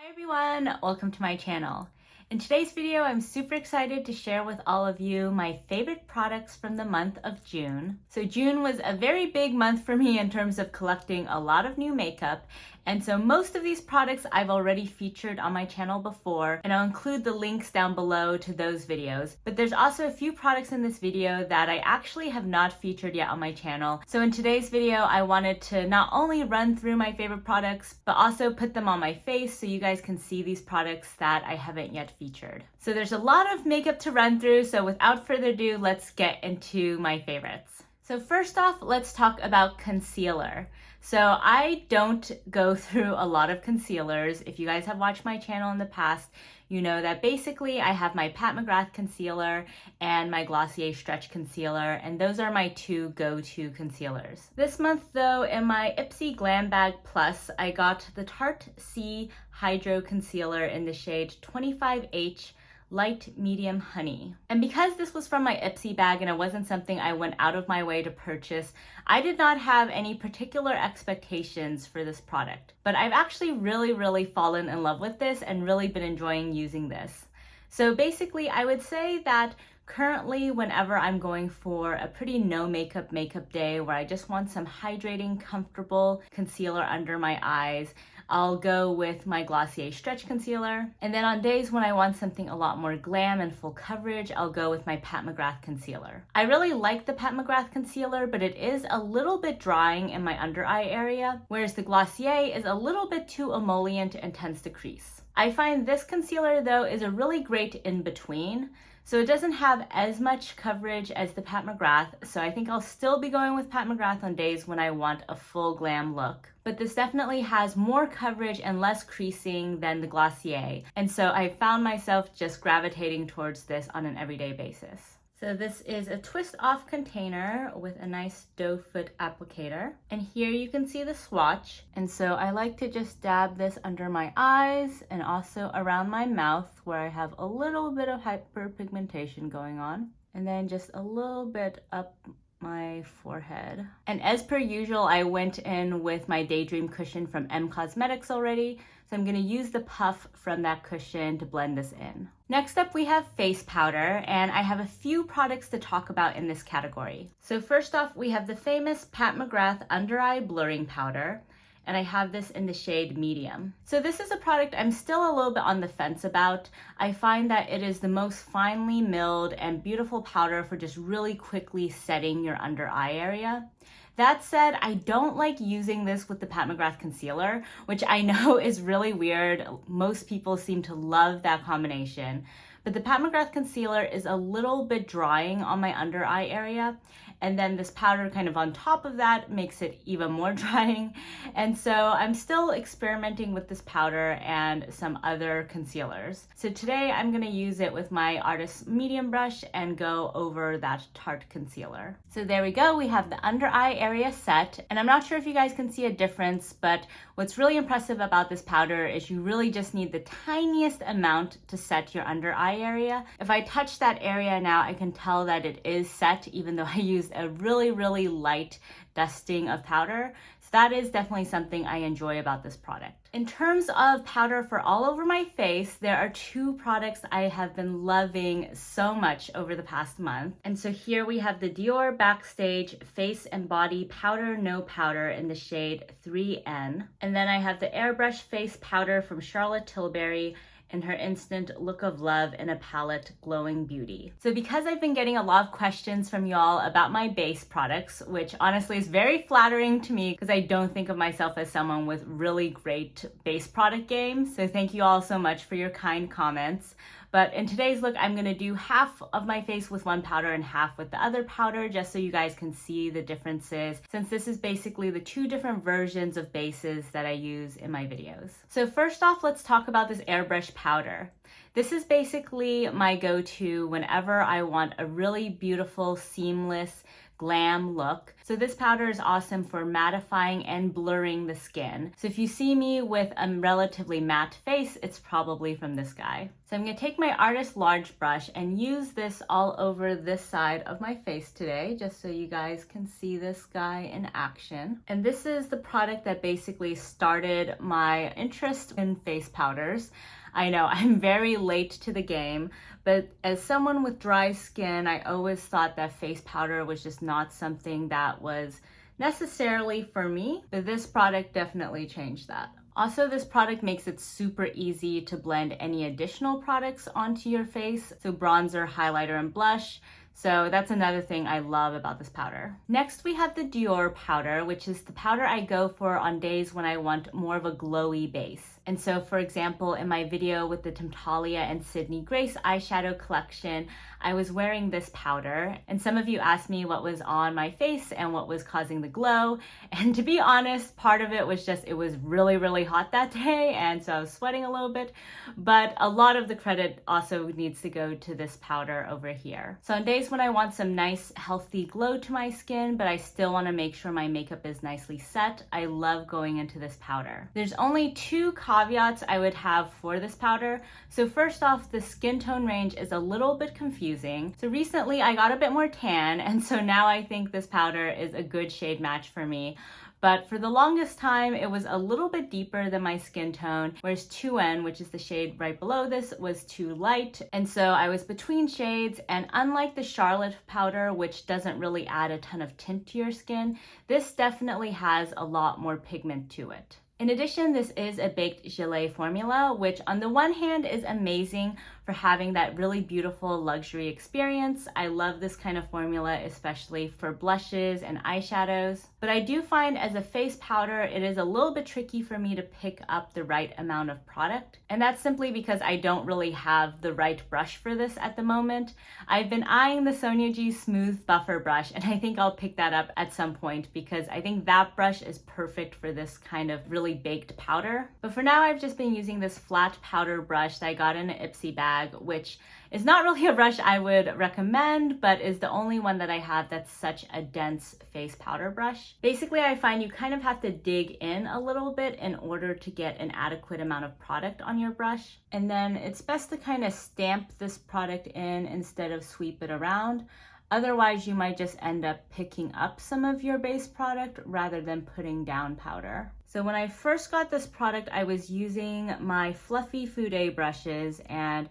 Hi everyone, welcome to my channel. In today's video, I'm super excited to share with all of you my favorite products from the month of June. So June was a very big month for me in terms of collecting a lot of new makeup. And so most of these products I've already featured on my channel before, and I'll include the links down below to those videos. But there's also a few products in this video that I actually have not featured yet on my channel. So in today's video, I wanted to not only run through my favorite products, but also put them on my face so you guys can see these products that I haven't yet featured. So there's a lot of makeup to run through, so without further ado, let's get into my favorites. So first off, let's talk about concealer. So I don't go through a lot of concealers. If you guys have watched my channel in the past, you know that basically I have my Pat McGrath concealer and my Glossier Stretch Concealer, and those are my two go-to concealers. This month though, in my Ipsy Glam Bag Plus, I got the Tarte Sea Hydroconcealer in the shade 25H Light Medium Honey. And because this was from my Ipsy bag and it wasn't something I went out of my way to purchase, I did not have any particular expectations for this product. But I've actually really fallen in love with this and really been enjoying using this. So basically, I would say that currently, whenever I'm going for a pretty no makeup day where I just want some hydrating, comfortable concealer under my eyes, I'll go with my Glossier Stretch Concealer. And then on days when I want something a lot more glam and full coverage, I'll go with my Pat McGrath Concealer. I really like the Pat McGrath Concealer, but it is a little bit drying in my under eye area, whereas the Glossier is a little bit too emollient and tends to crease. I find this concealer though is a really great in-between. So it doesn't have as much coverage as the Pat McGrath, so I think I'll still be going with Pat McGrath on days when I want a full glam look. But this definitely has more coverage and less creasing than the Glossier, and so I found myself just gravitating towards this on an everyday basis. So this is a twist-off container with a nice doe foot applicator. And here you can see the swatch. And so I like to just dab this under my eyes and also around my mouth where I have a little bit of hyperpigmentation going on. And then just a little bit up my forehead. And as per usual, I went in with my Daydream cushion from M Cosmetics already. So I'm gonna use the puff from that cushion to blend this in. Next up, we have face powder, and I have a few products to talk about in this category. So first off, we have the famous Pat McGrath Under Eye Blurring Powder, and I have this in the shade medium. So this is a product I'm still a little bit on the fence about. I find that it is the most finely milled and beautiful powder for just really quickly setting your under eye area. That said, I don't like using this with the Pat McGrath concealer, which I know is really weird. Most people seem to love that combination. But the Pat McGrath concealer is a little bit drying on my under eye area. And then this powder kind of on top of that makes it even more drying. And so I'm still experimenting with this powder and some other concealers. So today I'm gonna use it with my Artist Medium brush and go over that Tarte concealer. So there we go, we have the under eye area set. And I'm not sure if you guys can see a difference, but what's really impressive about this powder is you really just need the tiniest amount to set your under eye area. If I touch that area now, I can tell that it is set, even though I used a really light dusting of powder. So that is definitely something I enjoy about this product. In terms of powder for all over my face, there are two products I have been loving so much over the past month. And so here we have the Dior Backstage Face and Body Powder No Powder in the shade 3N. And then I have the Airbrush Face Powder from Charlotte Tilbury in her Instant Look of Love in a palette Glowing Beauty. So because I've been getting a lot of questions from y'all about my base products, which honestly is very flattering to me because I don't think of myself as someone with really great base product game. So thank you all so much for your kind comments. But in today's look, I'm gonna do half of my face with one powder and half with the other powder, just so you guys can see the differences, since this is basically the two different versions of bases that I use in my videos. So first off, let's talk about this Airbrush powder. This is basically my go-to whenever I want a really beautiful, seamless, glam look. So this powder is awesome for mattifying and blurring the skin. So if you see me with a relatively matte face, it's probably from this guy. So I'm gonna take my Artist Large brush and use this all over this side of my face today, just so you guys can see this guy in action. And this is the product that basically started my interest in face powders. I know I'm very late to the game, but as someone with dry skin, I always thought that face powder was just not something that was necessarily for me, but this product definitely changed that. Also, this product makes it super easy to blend any additional products onto your face, so bronzer, highlighter, and blush. So that's another thing I love about this powder. Next, we have the Dior powder, which is the powder I go for on days when I want more of a glowy base. And so, for example, in my video with the Temptalia and Sydney Grace eyeshadow collection, I was wearing this powder, and some of you asked me what was on my face and what was causing the glow. And to be honest, part of it was just it was really, really hot that day, and so I was sweating a little bit. But a lot of the credit also needs to go to this powder over here. So on days when I want some nice, healthy glow to my skin, but I still want to make sure my makeup is nicely set, I love going into this powder. There's only two caveats I would have for this powder. So first off, the skin tone range is a little bit confusing. So recently I got a bit more tan, and so now I think this powder is a good shade match for me. But for the longest time, it was a little bit deeper than my skin tone, whereas 2N, which is the shade right below this, was too light. And so I was between shades, and unlike the Charlotte powder, which doesn't really add a ton of tint to your skin, this definitely has a lot more pigment to it. In addition, this is a baked gelée formula, which on the one hand is amazing for having that really beautiful luxury experience. I love this kind of formula, especially for blushes and eyeshadows. But I do find as a face powder, it is a little bit tricky for me to pick up the right amount of product. And that's simply because I don't really have the right brush for this at the moment. I've been eyeing the Sonia G Smooth Buffer brush, and I think I'll pick that up at some point because I think that brush is perfect for this kind of really baked powder. But for now, I've just been using this flat powder brush that I got in an Ipsy bag, which is not really a brush I would recommend, but is the only one that I have that's such a dense face powder brush. Basically, I find you kind of have to dig in a little bit in order to get an adequate amount of product on your brush. And then it's best to kind of stamp this product in instead of sweep it around. Otherwise, you might just end up picking up some of your base product rather than putting down powder. So when I first got this product, I was using my fluffy Huda brushes, and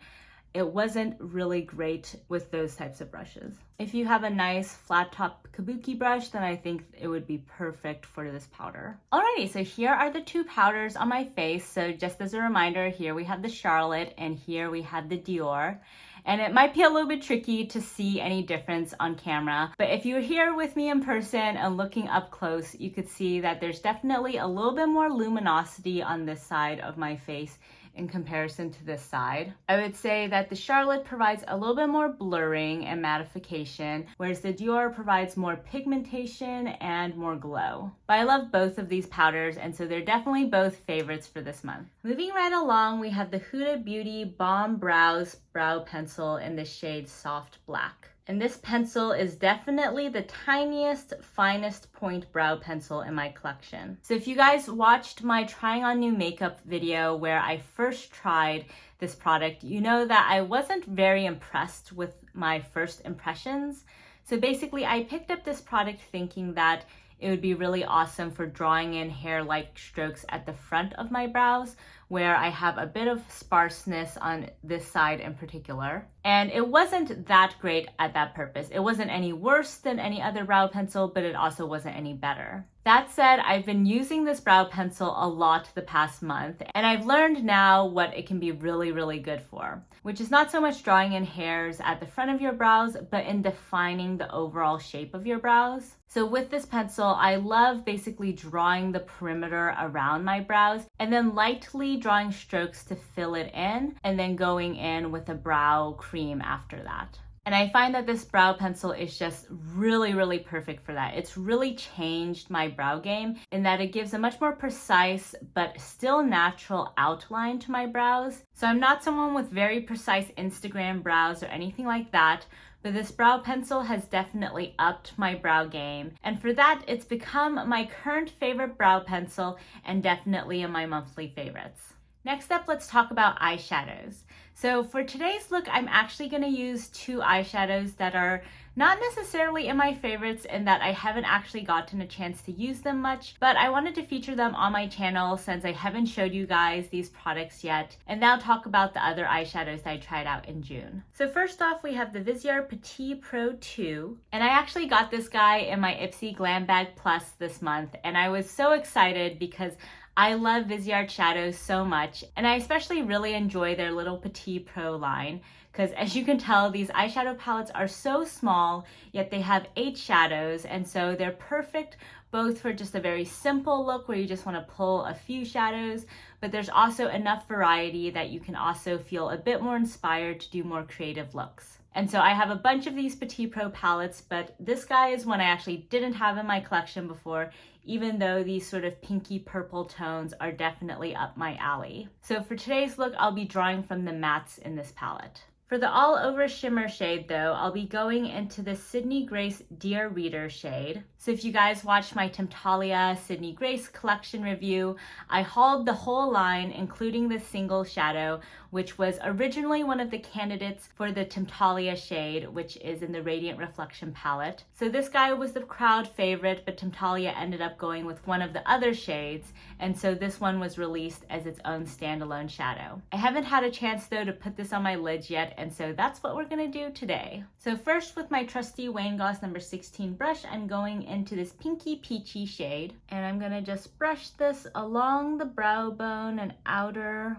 it wasn't really great with those types of brushes. If you have a nice flat top kabuki brush, then I think it would be perfect for this powder. Alrighty, so here are the two powders on my face. So just as a reminder, here we have the Charlotte and here we have the Dior. And it might be a little bit tricky to see any difference on camera, but if you're here with me in person and looking up close, you could see that there's definitely a little bit more luminosity on this side of my face in comparison to this side. I would say that the Charlotte provides a little bit more blurring and mattification, whereas the Dior provides more pigmentation and more glow. But I love both of these powders, and so they're definitely both favorites for this month. Moving right along, we have the Huda Beauty Balm Brows Brow Pencil in the shade Soft Black. And this pencil is definitely the tiniest, finest point brow pencil in my collection. So if you guys watched my trying on new makeup video where I first tried this product, you know that I wasn't very impressed with my first impressions. So basically I picked up this product thinking that it would be really awesome for drawing in hair-like strokes at the front of my brows, where I have a bit of sparseness on this side in particular. And it wasn't that great at that purpose. It wasn't any worse than any other brow pencil, but it also wasn't any better. That said, I've been using this brow pencil a lot the past month, and I've learned now what it can be really, really good for, which is not so much drawing in hairs at the front of your brows, but in defining the overall shape of your brows. So with this pencil, I love basically drawing the perimeter around my brows and then lightly drawing strokes to fill it in and then going in with a brow cream after that. And I find that this brow pencil is just really, really perfect for that. It's really changed my brow game in that it gives a much more precise but still natural outline to my brows. So I'm not someone with very precise Instagram brows or anything like that, but this brow pencil has definitely upped my brow game. And for that, it's become my current favorite brow pencil and definitely in my monthly favorites. Next up, let's talk about eyeshadows. So for today's look, I'm actually going to use two eyeshadows that are not necessarily in my favorites and that I haven't actually gotten a chance to use them much, but I wanted to feature them on my channel since I haven't showed you guys these products yet, and now talk about the other eyeshadows that I tried out in June. So first off, we have the Viseart Petit Pro 2, and I actually got this guy in my Ipsy Glam Bag Plus this month, and I was so excited because I love Viseart shadows so much, and I especially really enjoy their little Petit Pro line because as you can tell, these eyeshadow palettes are so small, yet they have 8 shadows, and so they're perfect both for just a very simple look where you just want to pull a few shadows, but there's also enough variety that you can also feel a bit more inspired to do more creative looks. And so I have a bunch of these Petit Pro palettes, but this guy is one I actually didn't have in my collection before, even though these sort of pinky purple tones are definitely up my alley. So for today's look, I'll be drawing from the mattes in this palette. For the all over shimmer shade though, I'll be going into the Sydney Grace Dear Reader shade. So if you guys watched my Temptalia Sydney Grace collection review, I hauled the whole line, including the single shadow, which was originally one of the candidates for the Temptalia shade, which is in the Radiant Reflection palette. So this guy was the crowd favorite, but Temptalia ended up going with one of the other shades, and so this one was released as its own standalone shadow. I haven't had a chance though to put this on my lids yet, and so that's what we're gonna do today. So first, with my trusty Wayne Goss number 16 brush, I'm going into this pinky peachy shade, and I'm gonna just brush this along the brow bone and outer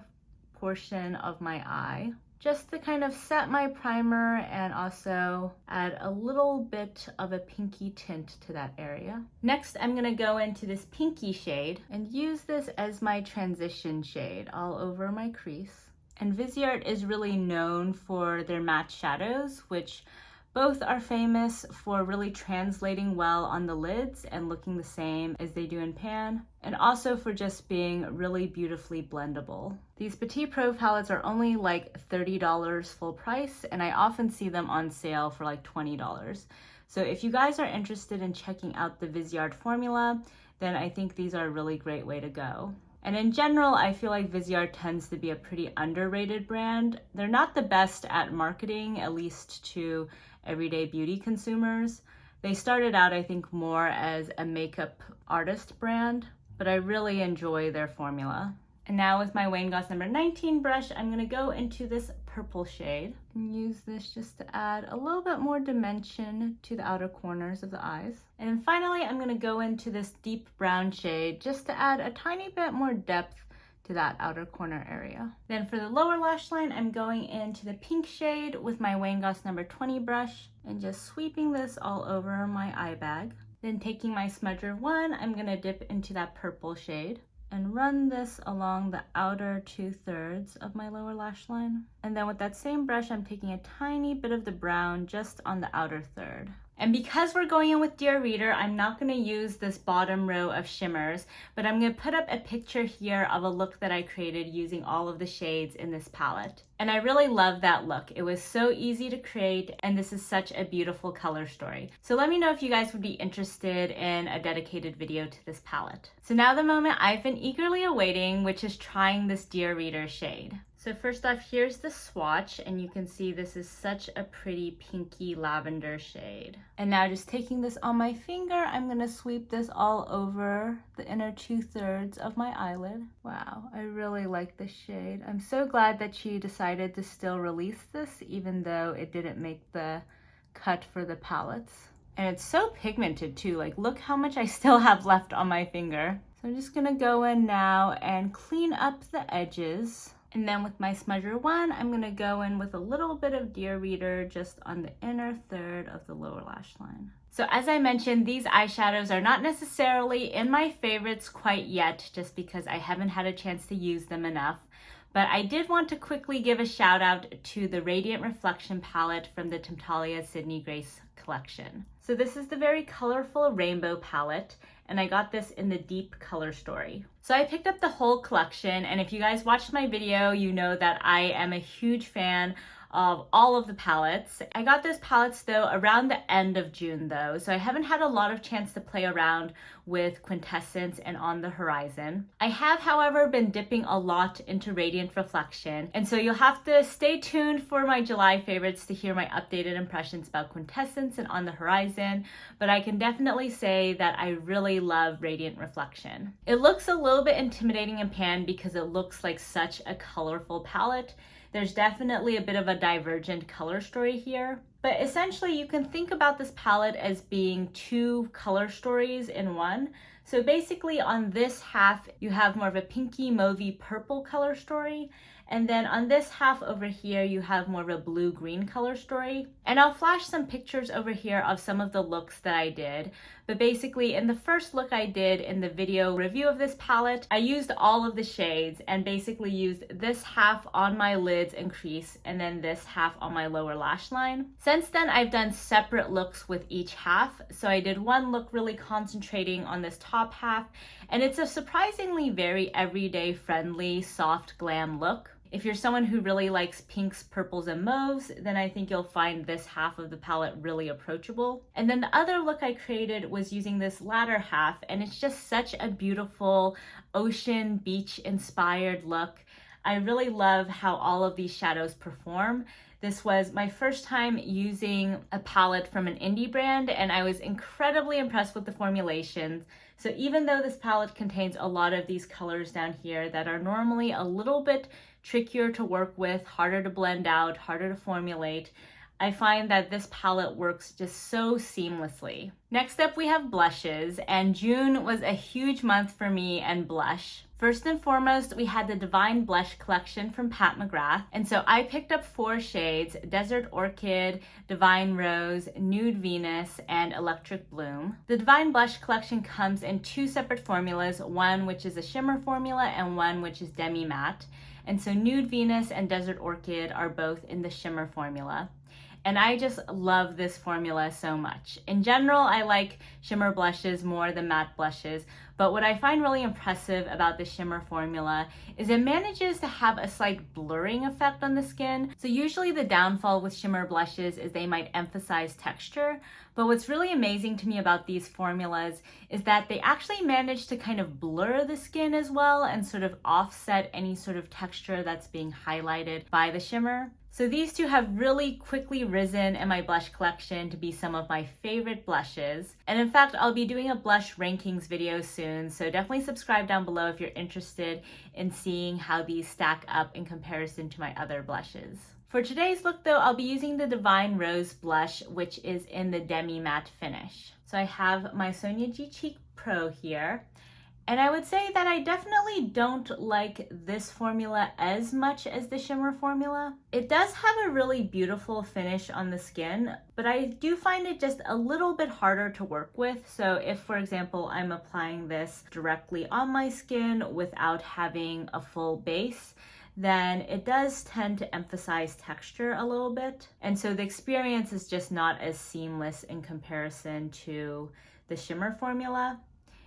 portion of my eye, just to kind of set my primer and also add a little bit of a pinky tint to that area. Next, I'm gonna go into this pinky shade and use this as my transition shade all over my crease. And Viseart is really known for their matte shadows, which both are famous for really translating well on the lids and looking the same as they do in pan, and also for just being really beautifully blendable. These Petit Pro palettes are only like $30 full price, and I often see them on sale for like $20. So if you guys are interested in checking out the Viseart formula, then I think these are a really great way to go. And in general, I feel like Viseart tends to be a pretty underrated brand. They're not the best at marketing, at least to everyday beauty consumers. They started out, I think, more as a makeup artist brand, but I really enjoy their formula. And now with my Wayne Goss number 19 brush, I'm gonna go into this purple shade and use this just to add a little bit more dimension to the outer corners of the eyes. And then finally, I'm gonna go into this deep brown shade just to add a tiny bit more depth to that outer corner area. Then for the lower lash line, I'm going into the pink shade with my Wayne Goss number 20 brush and just sweeping this all over my eye bag. Then taking my smudger 1, I'm gonna dip into that purple shade and run this along the outer 2/3 of my lower lash line. And then with that same brush, I'm taking a tiny bit of the brown just on the outer third. And because we're going in with Dear Reader, I'm not gonna use this bottom row of shimmers, but I'm gonna put up a picture here of a look that I created using all of the shades in this palette. And I really love that look. It was so easy to create, and this is such a beautiful color story. So let me know if you guys would be interested in a dedicated video to this palette. So now the moment I've been eagerly awaiting, which is trying this Dear Reader shade. So first off, here's the swatch, and you can see this is such a pretty pinky lavender shade. And now just taking this on my finger, I'm gonna sweep this all over the inner 2/3 of my eyelid. Wow, I really like this shade. I'm so glad that she decided to still release this, even though it didn't make the cut for the palettes. And it's so pigmented too, like look how much I still have left on my finger. So I'm just gonna go in now and clean up the edges. And then with my smudger 1, I'm gonna go in with a little bit of Dear Reader just on the inner third of the lower lash line. So as I mentioned, these eyeshadows are not necessarily in my favorites quite yet, just because I haven't had a chance to use them enough. But I did want to quickly give a shout out to the Radiant Reflection palette from the Temptalia Sydney Grace collection. So this is the very colorful rainbow palette, and I got this in the deep color story. So I picked up the whole collection, and if you guys watched my video, you know that I am a huge fan of all of the palettes. I got those palettes though around the end of June though, so I haven't had a lot of chance to play around with Quintessence and On the Horizon. I have, however, been dipping a lot into Radiant Reflection, and so you'll have to stay tuned for my July favorites to hear my updated impressions about Quintessence and On the Horizon, but I can definitely say that I really love Radiant Reflection. It looks a little bit intimidating in pan because it looks like such a colorful palette. There's definitely a bit of a divergent color story here, but essentially you can think about this palette as being two color stories in one. So basically on this half, you have more of a pinky, mauvey, purple color story. And then on this half over here, you have more of a blue-green color story. And I'll flash some pictures over here of some of the looks that I did. But basically in the first look I did in the video review of this palette, I used all of the shades and basically used this half on my lids and crease and then this half on my lower lash line. Since then, I've done separate looks with each half. So I did one look really concentrating on this top half, and it's a surprisingly very everyday friendly, soft glam look. If you're someone who really likes pinks, purples, and mauves, then I think you'll find this half of the palette really approachable. And then the other look I created was using this latter half, and it's just such a beautiful ocean, beach inspired look. I really love how all of these shadows perform. This was my first time using a palette from an indie brand, and I was incredibly impressed with the formulations. So even though this palette contains a lot of these colors down here that are normally a little bit trickier to work with, harder to blend out, harder to formulate, I find that this palette works just so seamlessly. Next up, we have blushes, and June was a huge month for me and blush. First and foremost, we had the Divine Blush collection from Pat McGrath, and so I picked up 4 shades: Desert Orchid, Divine Rose, Nude Venus, and Electric Bloom. The Divine Blush collection comes in 2 separate formulas, one which is a shimmer formula and one which is demi-matte. And so Nude Venus and Desert Orchid are both in the shimmer formula. And I just love this formula so much. In general, I like shimmer blushes more than matte blushes, but what I find really impressive about the shimmer formula is it manages to have a slight blurring effect on the skin. So usually the downfall with shimmer blushes is they might emphasize texture, but what's really amazing to me about these formulas is that they actually manage to kind of blur the skin as well and sort of offset any sort of texture that's being highlighted by the shimmer. So these two have really quickly risen in my blush collection to be some of my favorite blushes. And in fact, I'll be doing a blush rankings video soon, so definitely subscribe down below if you're interested in seeing how these stack up in comparison to my other blushes. For today's look though, I'll be using the Divine Rose blush, which is in the demi-matte finish. So I have my Sonia G Cheek Pro here. And I would say that I definitely don't like this formula as much as the shimmer formula. It does have a really beautiful finish on the skin, but I do find it just a little bit harder to work with. So if, for example, I'm applying this directly on my skin without having a full base, then it does tend to emphasize texture a little bit. And so the experience is just not as seamless in comparison to the shimmer formula.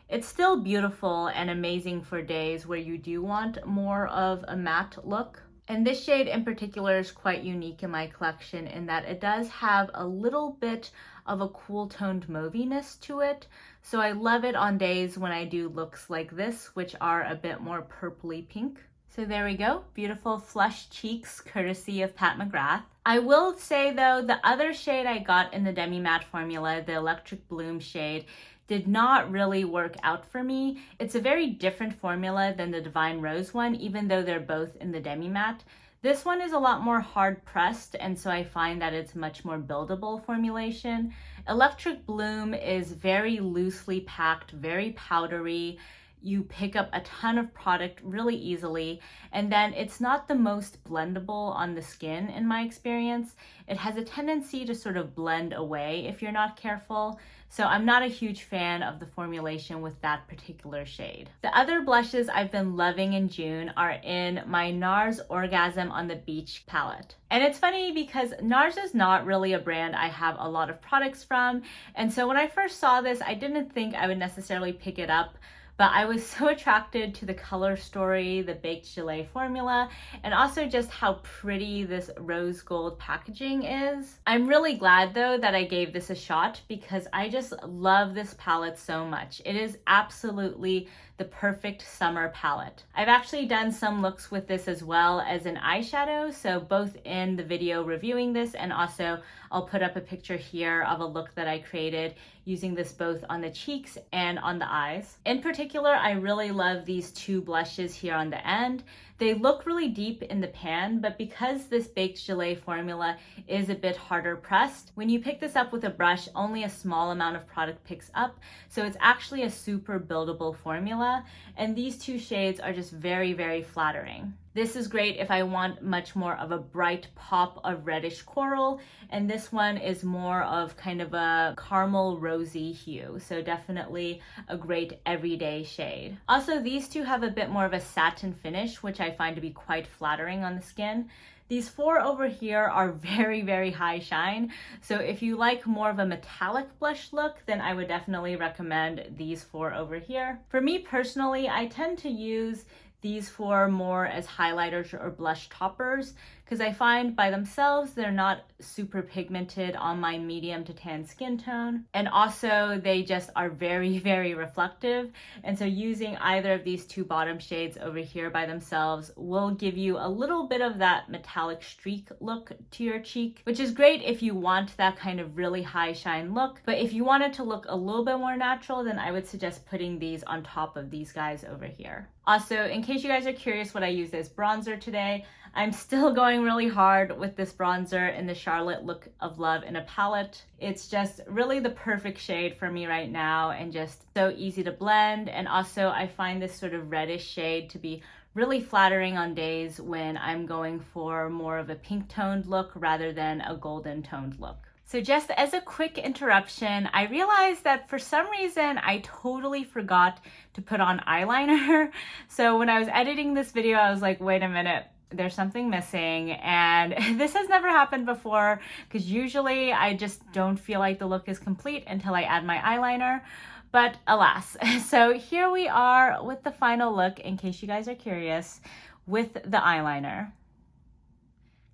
It's still beautiful and amazing for days where you do want more of a matte look. And this shade in particular is quite unique in my collection in that it does have a little bit of a cool toned mauviness to it. So I love it on days when I do looks like this, which are a bit more purpley pink. So there we go, beautiful flush cheeks courtesy of Pat McGrath. I will say though, the other shade I got in the demi-matte formula, the Electric Bloom shade, did not really work out for me. It's a very different formula than the Divine Rose one, even though they're both in the demi-matte. This one is a lot more hard pressed, and so I find that it's much more buildable formulation. Electric Bloom is very loosely packed, very powdery. you pick up a ton of product really easily, and then it's not the most blendable on the skin in my experience. It has a tendency to sort of blend away if you're not careful. So I'm not a huge fan of the formulation with that particular shade. The other blushes I've been loving in June are in my NARS Orgasm on the Beach palette. And it's funny because NARS is not really a brand I have a lot of products from. And so when I first saw this, I didn't think I would necessarily pick it up. But I was so attracted to the color story, the baked gelée formula, and also just how pretty this rose gold packaging is. I'm really glad though that I gave this a shot because I just love this palette so much. It is absolutely the perfect summer palette. I've actually done some looks with this as well as an eyeshadow, so both in the video reviewing this and also I'll put up a picture here of a look that I created using this both on the cheeks and on the eyes. In particular, I really love these two blushes here on the end. They look really deep in the pan, but because this baked gelée formula is a bit harder pressed, when you pick this up with a brush, only a small amount of product picks up. So it's actually a super buildable formula. And these two shades are just very, very flattering. This is great if I want much more of a bright pop of reddish coral, and this one is more of kind of a caramel rosy hue, so definitely a great everyday shade. Also, these two have a bit more of a satin finish, which I find to be quite flattering on the skin. These four over here are very, very high shine, so if you like more of a metallic blush look, then I would definitely recommend these four over here. For me personally, I tend to use these four more as highlighters or blush toppers because I find by themselves they're not super pigmented on my medium to tan skin tone, and also they just are very, very reflective, and so using either of these two bottom shades over here by themselves will give you a little bit of that metallic streak look to your cheek, which is great if you want that kind of really high shine look, but if you want it to look a little bit more natural, then I would suggest putting these on top of these guys over here. Also, in case you guys are curious what I used as bronzer today, I'm still going really hard with this bronzer in the Charlotte Look of Love in a palette. It's just really the perfect shade for me right now and just so easy to blend. And also I find this sort of reddish shade to be really flattering on days when I'm going for more of a pink toned look rather than a golden toned look. So just as a quick interruption, I realized that for some reason I totally forgot to put on eyeliner. So when I was editing this video, I was like, wait a minute, there's something missing. And this has never happened before because usually I just don't feel like the look is complete until I add my eyeliner. But alas, so here we are with the final look, in case you guys are curious, with the eyeliner.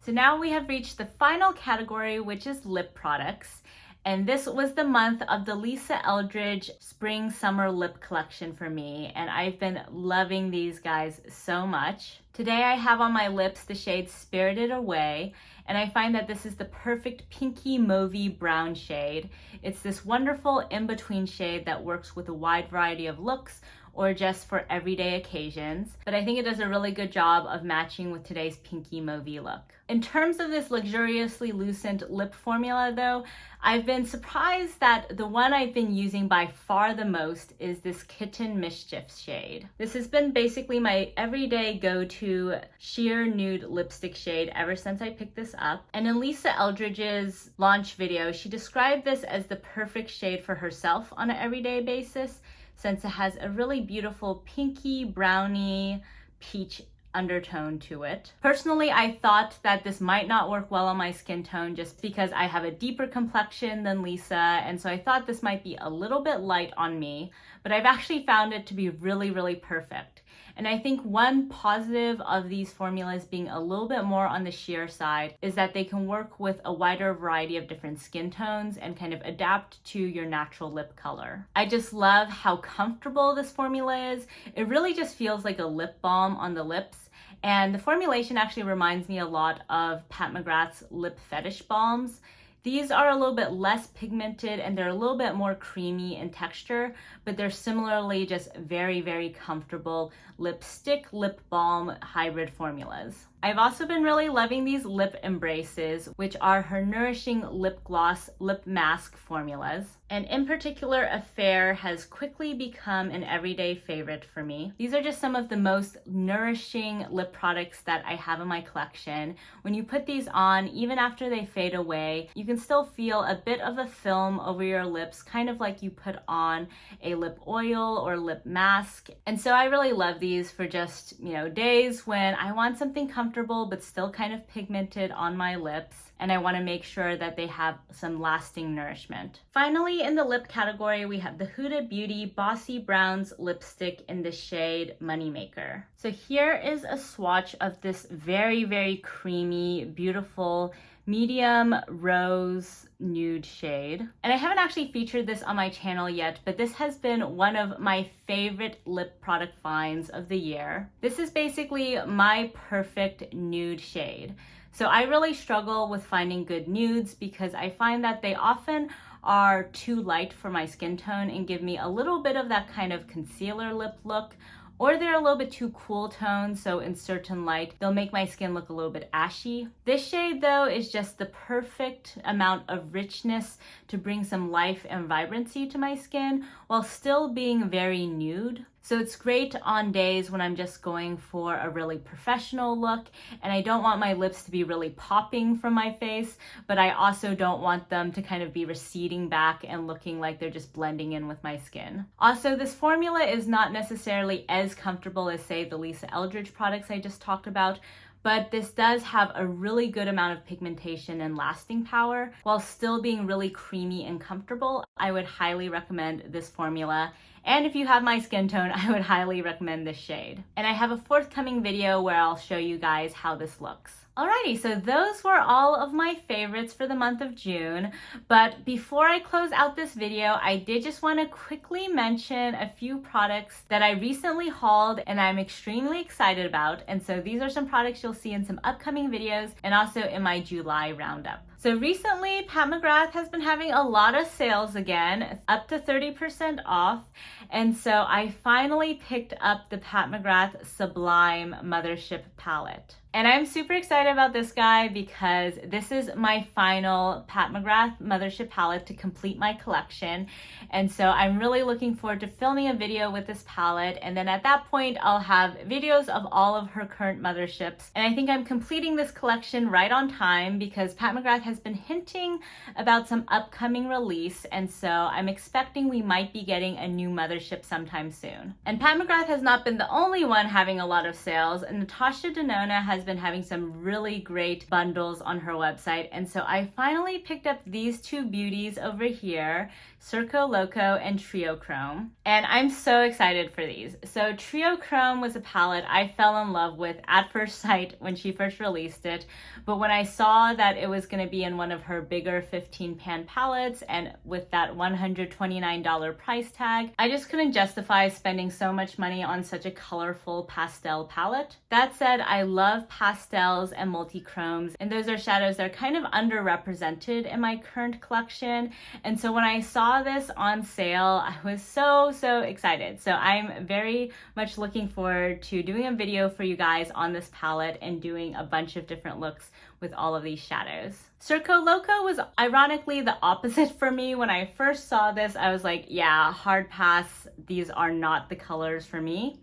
So now we have reached the final category, which is lip products. And this was the month of the Lisa Eldridge Spring Summer Lip Collection for me. And I've been loving these guys so much. Today I have on my lips the shade Spirited Away. And I find that this is the perfect pinky mauvey brown shade. It's this wonderful in-between shade that works with a wide variety of looks or just for everyday occasions, but I think it does a really good job of matching with today's pinky mauvey look. In terms of this luxuriously lucent lip formula though, I've been surprised that the one I've been using by far the most is this Kitten Mischief shade. This has been basically my everyday go-to sheer nude lipstick shade ever since I picked this up. And in Lisa Eldridge's launch video, she described this as the perfect shade for herself on an everyday basis, since it has a really beautiful pinky, brownie, peach undertone to it. Personally, I thought that this might not work well on my skin tone just because I have a deeper complexion than Lisa, and so I thought this might be a little bit light on me, but I've actually found it to be really, really perfect. And I think one positive of these formulas being a little bit more on the sheer side is that they can work with a wider variety of different skin tones and kind of adapt to your natural lip color. I just love how comfortable this formula is. It really just feels like a lip balm on the lips. And the formulation actually reminds me a lot of Pat McGrath's Lip Fetish Balms. These are a little bit less pigmented and they're a little bit more creamy in texture, but they're similarly just very, very comfortable lipstick, lip balm hybrid formulas. I've also been really loving these lip embraces, which are her nourishing lip gloss lip mask formulas. And in particular, Affair has quickly become an everyday favorite for me. These are just some of the most nourishing lip products that I have in my collection. When you put these on, even after they fade away, you can still feel a bit of a film over your lips, kind of like you put on a lip oil or lip mask. And so I really love these for just, days when I want something comfortable but still kind of pigmented on my lips, and I want to make sure that they have some lasting nourishment. Finally, in the lip category, we have the Huda Beauty Bossy Browns lipstick in the shade Moneymaker. So here is a swatch of this very, very creamy, beautiful, medium rose nude shade. And I haven't actually featured this on my channel yet, but this has been one of my favorite lip product finds of the year. This is basically my perfect nude shade. So I really struggle with finding good nudes because I find that they often are too light for my skin tone and give me a little bit of that kind of concealer lip look, or they're a little bit too cool toned, so in certain light, they'll make my skin look a little bit ashy. This shade though is just the perfect amount of richness to bring some life and vibrancy to my skin while still being very nude. So it's great on days when I'm just going for a really professional look and I don't want my lips to be really popping from my face, but I also don't want them to kind of be receding back and looking like they're just blending in with my skin. Also, this formula is not necessarily as comfortable as, say, the Lisa Eldridge products I just talked about, but this does have a really good amount of pigmentation and lasting power while still being really creamy and comfortable. I would highly recommend this formula. And if you have my skin tone, I would highly recommend this shade. And I have a forthcoming video where I'll show you guys how this looks. Alrighty, so those were all of my favorites for the month of June. But before I close out this video, I did just want to quickly mention a few products that I recently hauled and I'm extremely excited about. And so these are some products you'll see in some upcoming videos and also in my July roundup. So recently, Pat McGrath has been having a lot of sales again, up to 30% off. And so I finally picked up the Pat McGrath Sublime Mothership palette. And I'm super excited about this guy because this is my final Pat McGrath Mothership palette to complete my collection. And so I'm really looking forward to filming a video with this palette. And then at that point, I'll have videos of all of her current motherships. And I think I'm completing this collection right on time because Pat McGrath has been hinting about some upcoming release. And so I'm expecting we might be getting a new mothership sometime soon. And Pat McGrath has not been the only one having a lot of sales. And Natasha Denona has been having some really great bundles on her website. And so I finally picked up these two beauties over here, Circo Loco and Trio Chrome. And I'm so excited for these. So Trio Chrome was a palette I fell in love with at first sight when she first released it. But when I saw that it was going to be in one of her bigger 15-pan palettes and with that $129 price tag, I just couldn't justify spending so much money on such a colorful pastel palette. That said, I love pastels and multi-chromes, and those are shadows that are kind of underrepresented in my current collection. And so when I saw this on sale, I was so excited. So I'm very much looking forward to doing a video for you guys on this palette and doing a bunch of different looks with all of these shadows. Circo Loco was ironically the opposite for me. When I first saw this, I was like, yeah, hard pass. These are not the colors for me.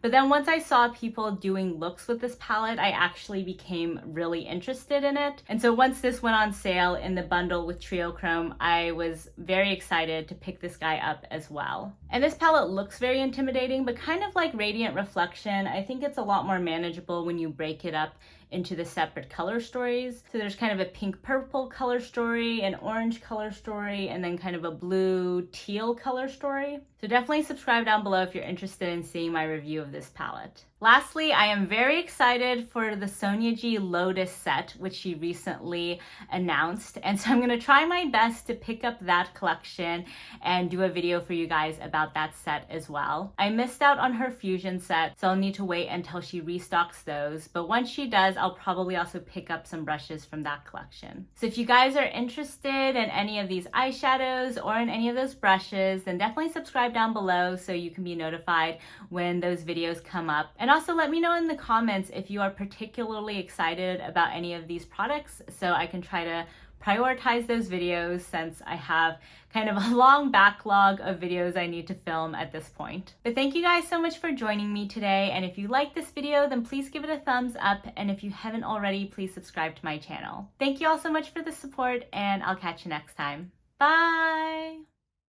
But then once I saw people doing looks with this palette, I actually became really interested in it. And so once this went on sale in the bundle with Trio Chrome, I was very excited to pick this guy up as well. And this palette looks very intimidating, but kind of like Radiant Reflection, I think it's a lot more manageable when you break it up into the separate color stories. So there's kind of a pink purple color story, an orange color story, and then kind of a blue teal color story. So definitely subscribe down below if you're interested in seeing my review of this palette. Lastly, I am very excited for the Sonia G Lotus set, which she recently announced. And so I'm gonna try my best to pick up that collection and do a video for you guys about that set as well. I missed out on her Fusion set, so I'll need to wait until she restocks those. But once she does, I'll probably also pick up some brushes from that collection. So if you guys are interested in any of these eyeshadows or in any of those brushes, then definitely subscribe down below so you can be notified when those videos come up. And And also let me know in the comments if you are particularly excited about any of these products so I can try to prioritize those videos since I have kind of a long backlog of videos I need to film at this point. But thank you guys so much for joining me today, and if you like this video then please give it a thumbs up, and if you haven't already, please subscribe to my channel. Thank you all so much for the support, and I'll catch you next time. Bye!